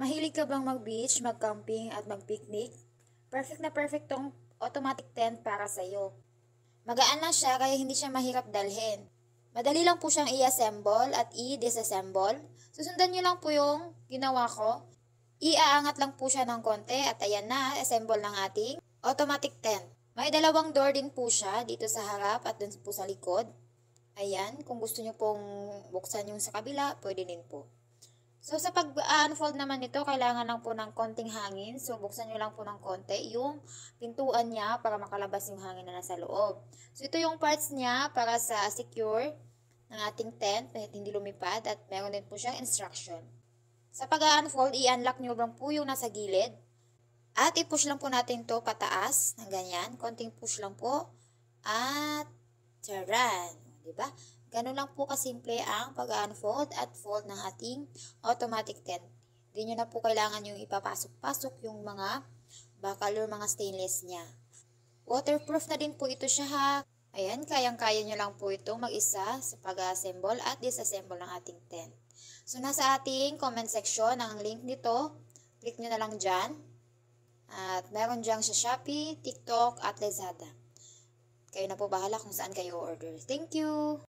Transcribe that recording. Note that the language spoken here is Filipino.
Mahilig ka bang mag-beach, mag-camping at mag-picnic? Perfect na perfect tong automatic tent para sa'yo. Magaan lang siya kaya hindi siya mahirap dalhin. Madali lang po siyang i-assemble at i-disassemble. Susundan nyo lang po yung ginawa ko. Iaangat lang po siya ng konti at ayan na, assemble ng ating automatic tent. May dalawang door din po siya dito sa harap at dun po sa likod. Ayan, kung gusto nyo pong buksan yung sa kabila, pwede din po. So, sa pag-unfold naman nito, kailangan lang po ng konting hangin. So, buksan nyo lang po ng konti yung pintuan niya para makalabas yung hangin na nasa loob. So, ito yung parts niya para sa secure ng ating tent na hindi lumipad at meron din po siyang instruction. Sa pag-unfold, i-unlock nyo lang po yung nasa gilid at i-push lang po natin to pataas ng ganyan. Konting push lang po at charan. Diba? Ganun lang po kasimple ang pag-unfold at fold ng ating automatic tent. Hindi nyo na po kailangan yung ipapasok-pasok yung mga bakal or mga stainless niya. Waterproof na din po ito siya ha. Ayan, kayang-kaya nyo lang po ito mag-isa sa pag-assemble at disassemble ng ating tent. So, nasa ating comment section ang link nito. Click nyo na lang dyan. At meron dyan sa Shopee, TikTok at Lazada. Kayo na po bahala kung saan kayo order. Thank you!